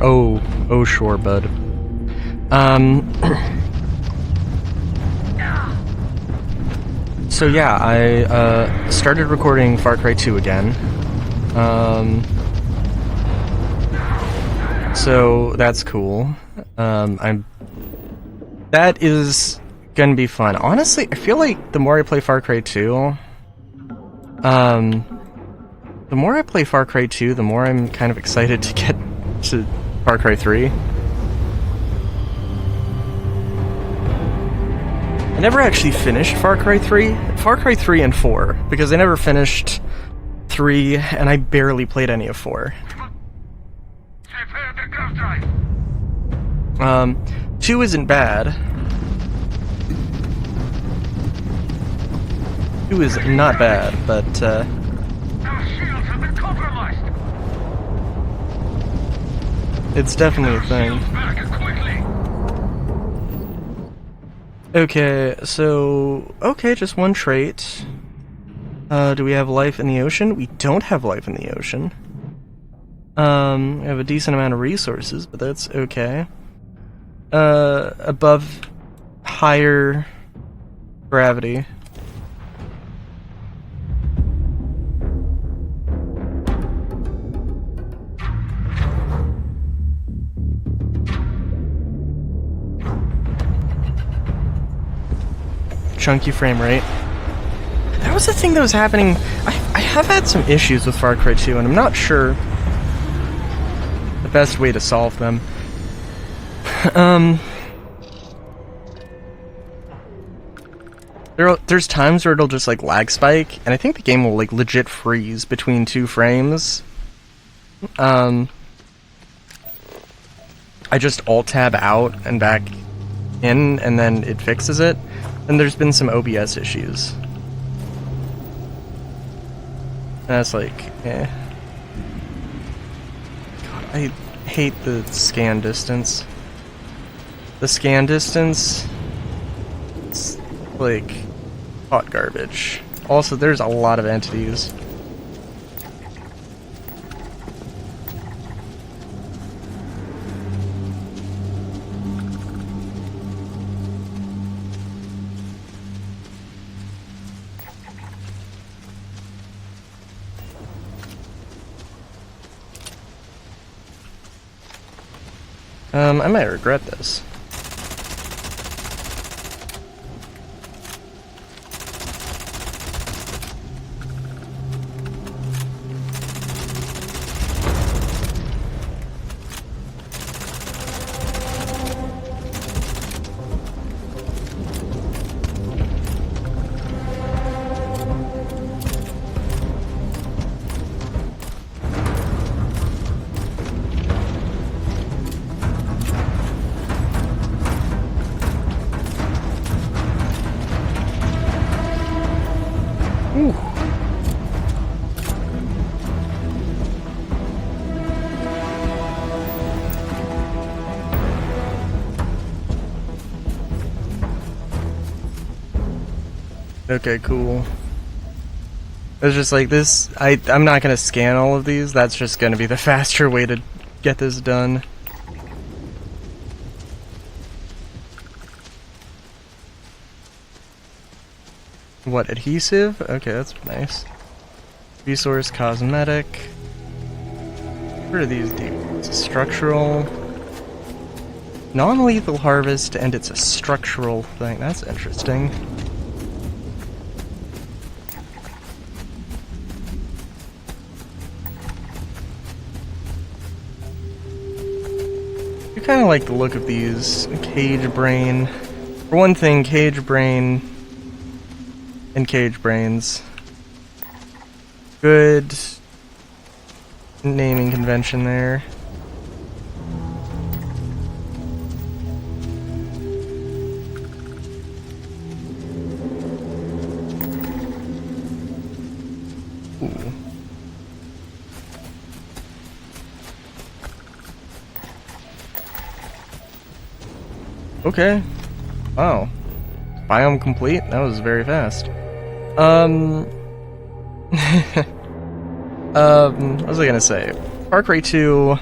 Oh, sure, bud. So yeah, I started recording Far Cry 2 again. So that's cool. That is gonna be fun. Honestly, I feel like the more I play Far Cry 2, the more I play Far Cry 2, the more I'm kind of excited to get to Far Cry 3. I never actually finished Far Cry 3. Far Cry 3 and 4, because I never finished 3, and I barely played any of 4. 2 isn't bad. 2 is not bad, but, Our shields have been compromised. it's definitely a thing. Back quickly. Okay, so... Okay, just one trait. Do we have life in the ocean? We don't have life in the ocean. We have a decent amount of resources, but that's okay. Above higher gravity. Chunky frame rate. That was the thing that was happening. I have had some issues with Far Cry 2, and I'm not sure the best way to solve them. There's times where it'll just like lag spike, and I think the game will like legit freeze between 2 frames. I just alt-tab out and back in, and then it fixes it. And there's been some OBS issues. That's like, eh. God, I hate the scan distance. The scan distance, it's like hot garbage. Also, there's a lot of entities. I might regret this. Ooh. Okay, cool. It's just like this, I'm not gonna scan all of these, that's just gonna be the faster way to get this done. What, adhesive? Okay, that's nice. Resource, cosmetic. What do these do? It's a structural. Non-lethal harvest, and it's a structural thing. That's interesting. I kind of like the look of these. Cage brain. For one thing, cage brain and cage brains. Good naming convention there. Ooh. Okay. Wow. Biome complete? That was very fast. What was I gonna say? Far Cry 2...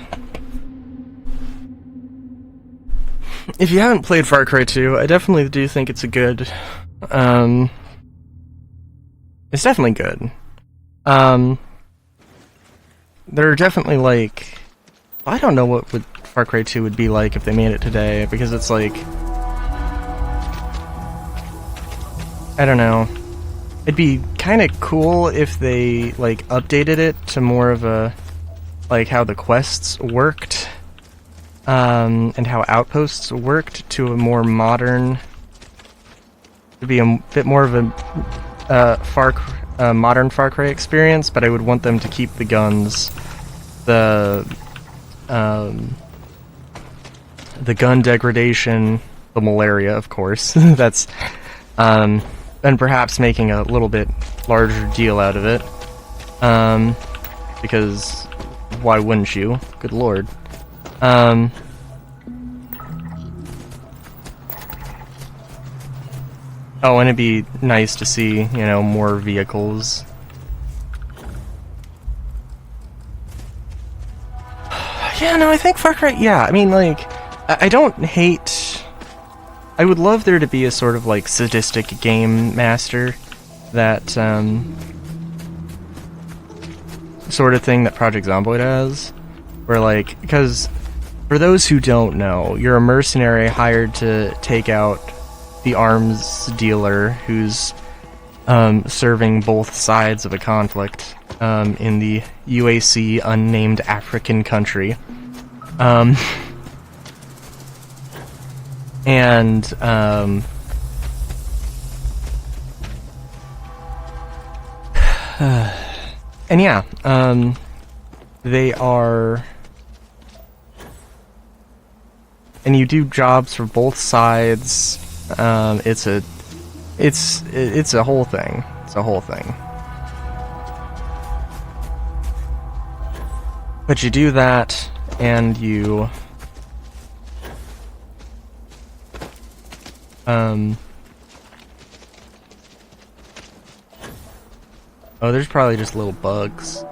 if you haven't played Far Cry 2, I definitely do think it's a good, it's definitely good. There are definitely, like, I don't know what Far Cry 2 would be like if they made it today, because it's like, I don't know. It'd be kind of cool if they, like, updated it to more of a, like, how the quests worked, and how outposts worked to a more modern, to be a bit more of a modern Far Cry experience, but I would want them to keep the guns, the gun degradation, the malaria, of course, that's, and perhaps making a little bit larger deal out of it, because why wouldn't you? Good lord. Oh, and it'd be nice to see, you know, more vehicles. Yeah, no, I think Far Cry, yeah, I mean, like, I don't hate... I would love there to be a sort of, like, sadistic game master, that, sort of thing that Project Zomboid has, where, like, because, for those who don't know, you're a mercenary hired to take out the arms dealer who's, serving both sides of a conflict, in the UAC unnamed African country. And yeah, they are, and you do jobs for both sides. It's a whole thing. It's a whole thing. But you do that, and you oh, there's probably just little bugs.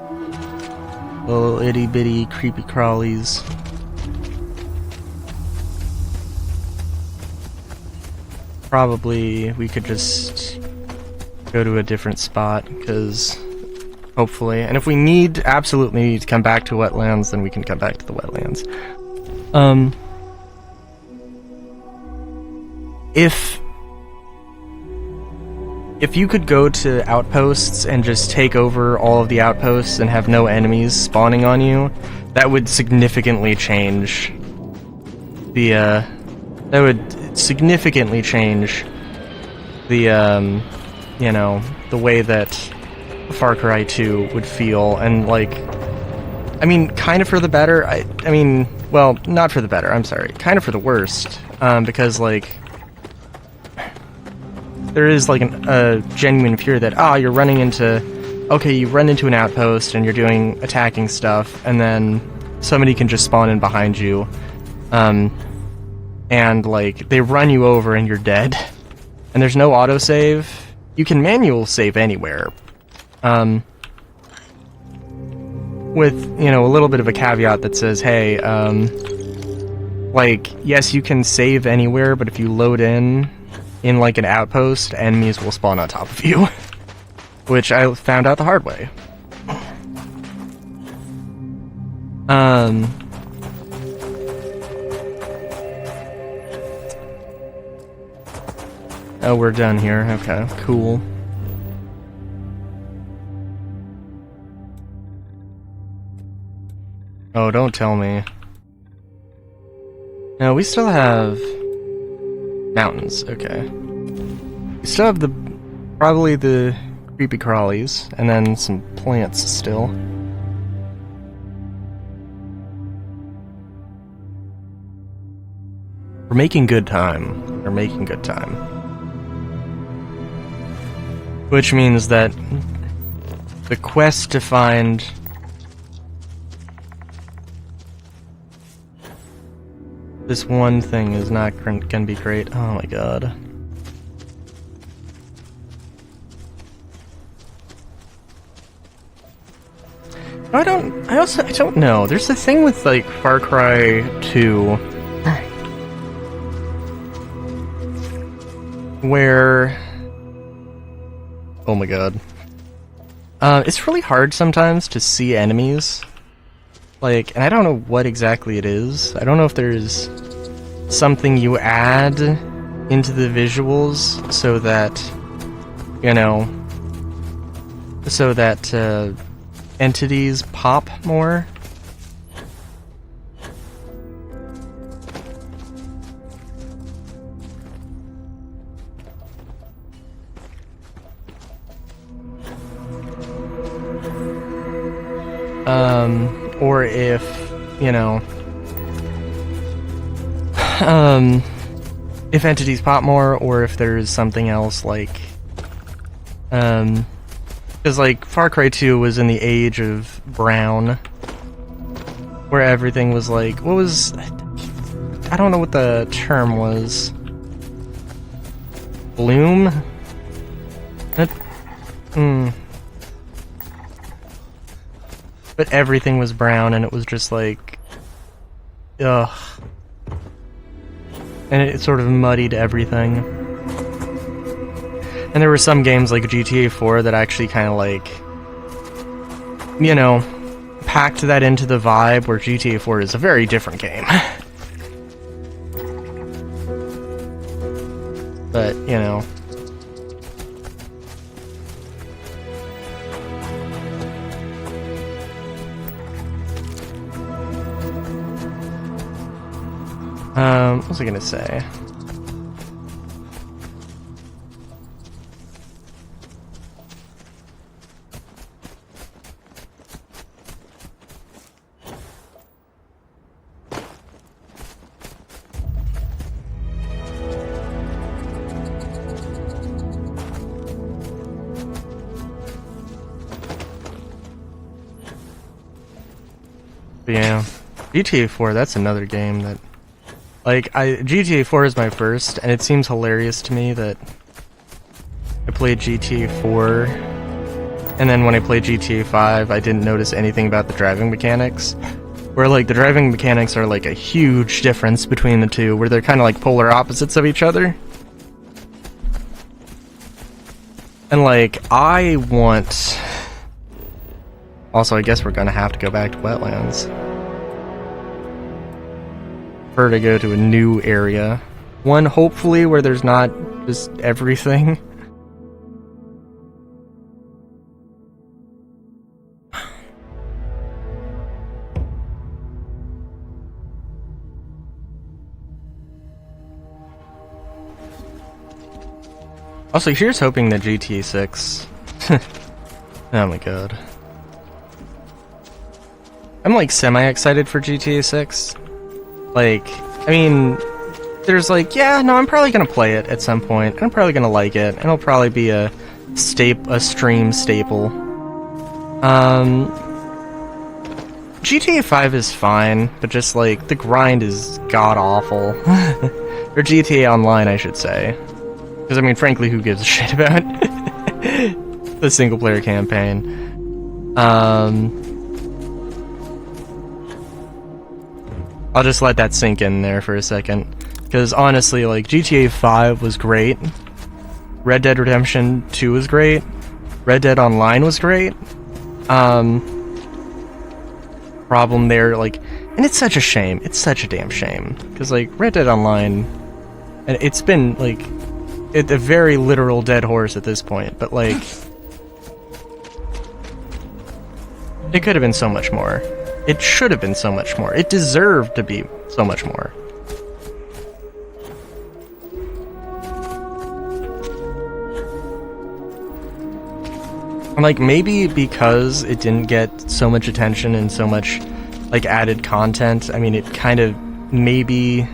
Little itty bitty creepy crawlies. Probably we could just go to a different spot, because hopefully, and if we absolutely need to come back to wetlands, then we can come back to the wetlands. If you could go to outposts and just take over all of the outposts and have no enemies spawning on you, that would significantly change the, that would significantly change the, you know, the way that Far Cry 2 would feel, and, like, I mean, kind of for the better, I mean, well, not for the better, I'm sorry, kind of for the worst, because, like, there is, like, a genuine fear that, you run into an outpost and you're doing attacking stuff, and then somebody can just spawn in behind you, and, like, they run you over and you're dead, and there's no autosave. You can manual save anywhere, with, you know, a little bit of a caveat that says, hey, like, yes, you can save anywhere, but if you load in, like, an outpost, enemies will spawn on top of you. Which I found out the hard way. Oh, we're done here. Okay, cool. Oh, don't tell me. No, we still have mountains. Okay. We still have probably the creepy crawlies, and then some plants still. We're making good time. We're making good time. Which means that the quest to find this one thing is not gonna be great. Oh my god. I don't know. There's a thing with, like, Far Cry 2 where... Oh my god. It's really hard sometimes to see enemies. Like, and I don't know what exactly it is. I don't know if there's something you add into the visuals so that, you know, so that entities pop more. Or if, you know, if entities pop more, or if there's something else like, because like Far Cry 2 was in the age of brown, where everything was like, what was, I don't know what the term was, bloom? But everything was brown, and it was just like, ugh. And it sort of muddied everything. And there were some games like GTA 4 that actually kind of like, you know, packed that into the vibe, where GTA 4 is a very different game. But, you know. What was I gonna say? But yeah, GTA 4, that's another game that, like, GTA 4 is my first, and it seems hilarious to me that I played GTA 4, and then when I played GTA 5, I didn't notice anything about the driving mechanics, where, like, the driving mechanics are, like, a huge difference between the two, where they're kind of like polar opposites of each other. And, like, I want... Also, I guess we're gonna have to go back to wetlands. Prefer to go to a new area. One, hopefully, where there's not just everything. Also, here's hoping that GTA 6... Oh my god. I'm like semi-excited for GTA 6. Like, I mean, there's like, yeah, no, I'm probably gonna play it at some point. I'm probably gonna like it, and it'll probably be a stream staple. GTA 5 is fine, but just like the grind is god awful. Or GTA Online, I should say. Because I mean, frankly, who gives a shit about the single player campaign? I'll just let that sink in there for a second, because honestly, like, GTA 5 was great, Red Dead Redemption 2 was great, Red Dead Online was great, problem there, like, and it's such a shame, it's such a damn shame, because, like, Red Dead Online, and it's been, like, a very literal dead horse at this point, but, like, it could have been so much more. It should have been so much more. It deserved to be so much more. Like, maybe because it didn't get so much attention and so much, like, added content, I mean, it kind of maybe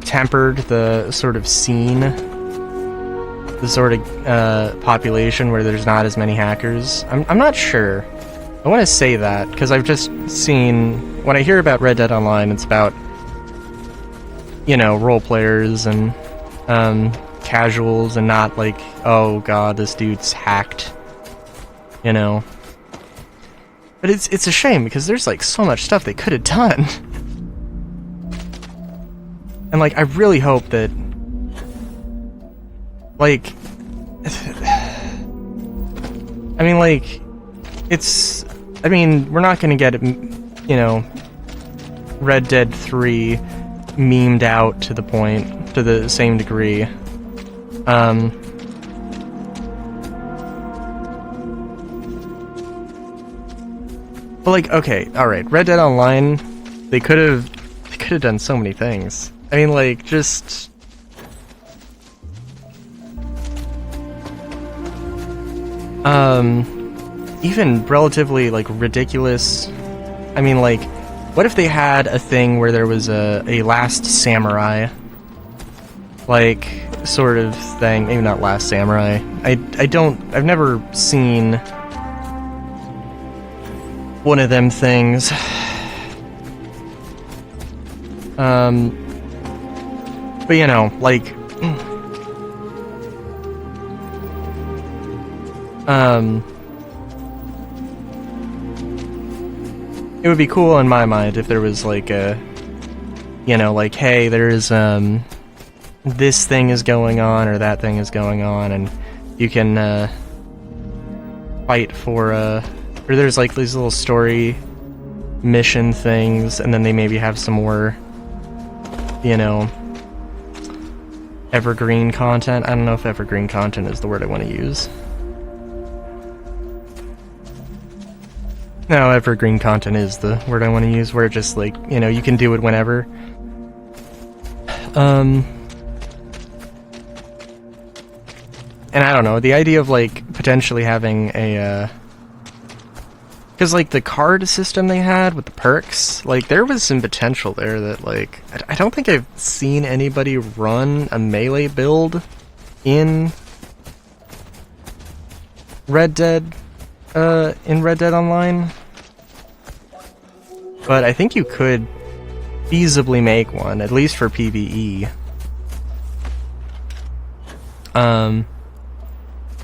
tempered the sort of scene, the sort of population where there's not as many hackers. I'm not sure. I want to say that, because I've just seen, when I hear about Red Dead Online, it's about, you know, role players and casuals, and not like, oh god, this dude's hacked, you know. But it's a shame, because there's like so much stuff they could have done. And like, I really hope that like, I mean, like, it's, I mean, we're not gonna get, you know, Red Dead 3 memed out to the point, to the same degree. But like, okay, alright, Red Dead Online, they could have done so many things. I mean, like, just... even relatively, like, ridiculous... I mean, like, what if they had a thing where there was a Last Samurai, like, sort of thing, maybe not Last Samurai, I've never seen one of them things. But you know, like, it would be cool in my mind if there was like a, you know, like, hey, there's, this thing is going on or that thing is going on, and you can, fight for, or there's like these little story mission things, and then they maybe have some more, you know, evergreen content. I don't know if evergreen content is the word I want to use. No, evergreen content is the word I want to use, where it just, like, you know, you can do it whenever. And I don't know, the idea of, like, potentially having a, because, like, the card system they had with the perks, like, there was some potential there that, like, I don't think I've seen anybody run a melee build in Red Dead Online. But I think you could feasibly make one, at least for PvE.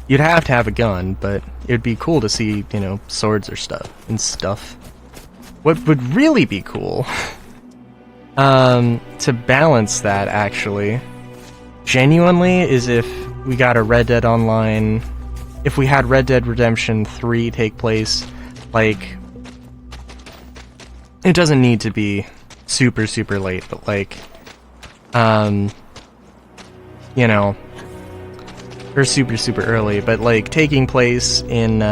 You'd have to have a gun, but it'd be cool to see, you know, swords or stuff. What would really be cool, to balance that, actually, genuinely, is if we got a Red Dead Online, if we had Red Dead Redemption 3 take place, like, it doesn't need to be super, super late, but, like, you know, or super, super early, but, like, taking place in,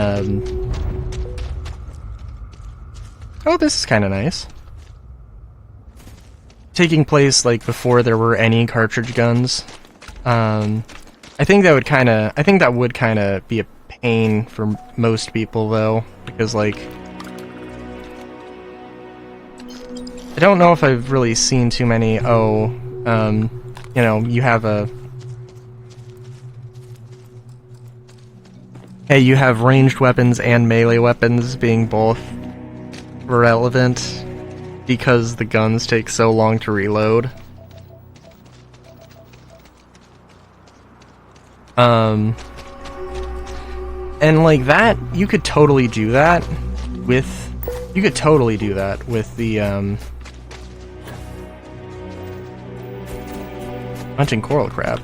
oh, this is kind of nice. Taking place, like, before there were any cartridge guns. I think that would kind of be a pain for most people, though, because, like, I don't know if I've really seen too many, you know, you have a... Hey, you have ranged weapons and melee weapons being both relevant because the guns take so long to reload. And like that, you could totally do that with the, hunting coral crab.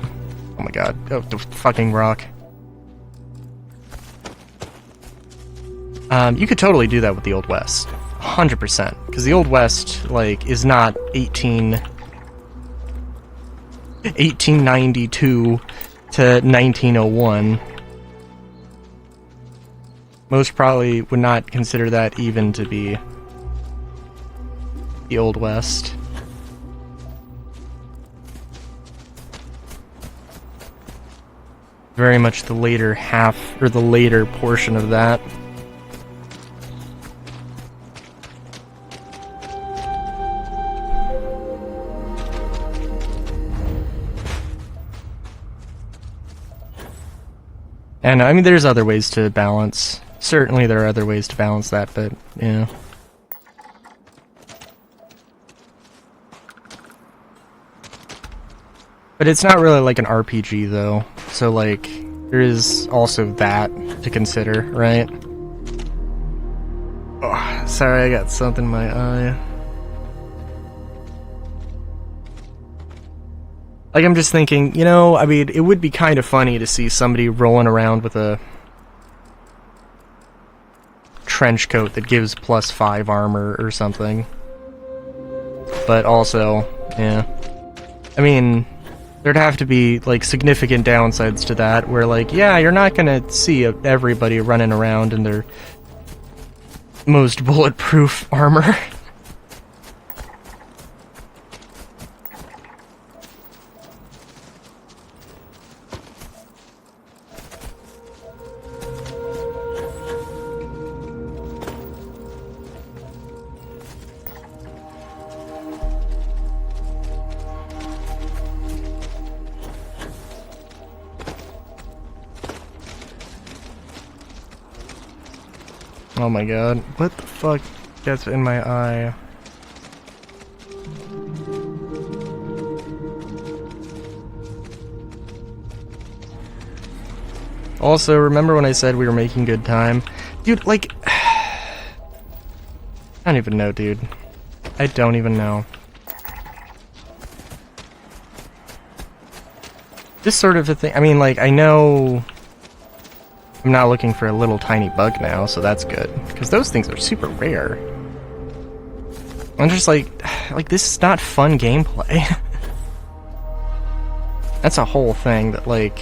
Oh my god. Oh, the fucking rock. You could totally do that with the Old West. 100%. Because the Old West, like, is not 1892 to 1901. Most probably would not consider that even to be the Old West. Very much the later half, or the later portion of that. And I mean, there's other ways to balance. Certainly there are other ways to balance that, but, you know. But it's not really like an RPG, though. So, like, there is also that to consider, right? Oh, sorry, I got something in my eye. Like, I'm just thinking, you know, I mean, it would be kind of funny to see somebody rolling around with a trench coat that gives +5 armor or something. But also, yeah. I mean, there'd have to be, like, significant downsides to that, where, like, yeah, you're not gonna see everybody running around in their most bulletproof armor. Oh my god, what the fuck gets in my eye? Also, remember when I said we were making good time? Dude, like... I don't even know, dude. I don't even know. This sort of a thing, I mean, like, I know... I'm not looking for a little tiny bug now, so that's good. Because those things are super rare. I'm just like, this is not fun gameplay. That's a whole thing that, like,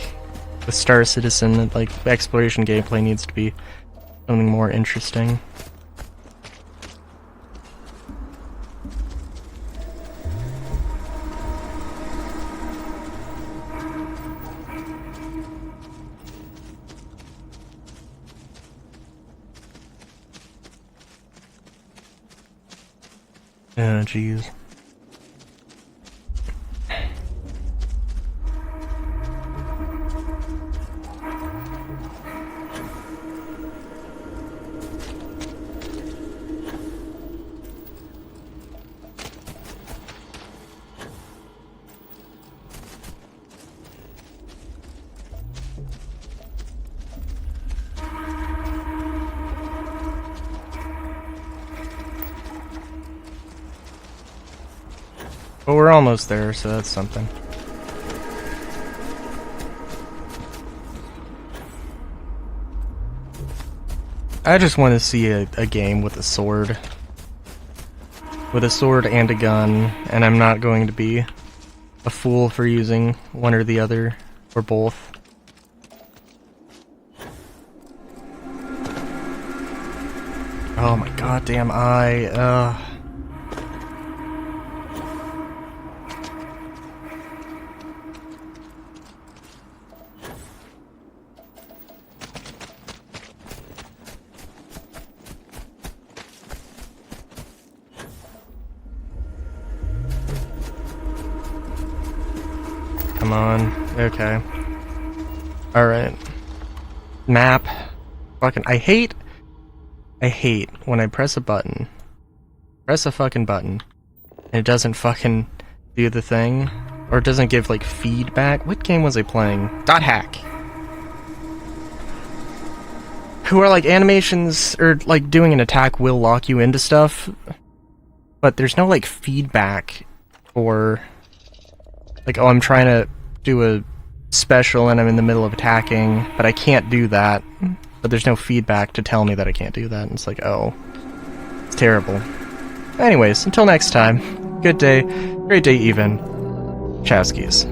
with Star Citizen, like, exploration gameplay needs to be something more interesting. Oh, jeez. But we're almost there, so that's something. I just want to see a game with a sword. With a sword and a gun, and I'm not going to be a fool for using one or the other, or both. Oh my goddamn eye, Come on. Okay. Alright. Map. Fucking... I hate when I press a button. Press a fucking button. And it doesn't fucking do the thing. Or it doesn't give, like, feedback. What game was I playing? Dot Hack. Who are, like, animations, or, like, doing an attack will lock you into stuff. But there's no, like, feedback. Or... like, oh, I'm trying to do a special and I'm in the middle of attacking, but I can't do that. But there's no feedback to tell me that I can't do that. And it's like, oh, it's terrible. Anyways, until next time, good day, great day even. Chowskis.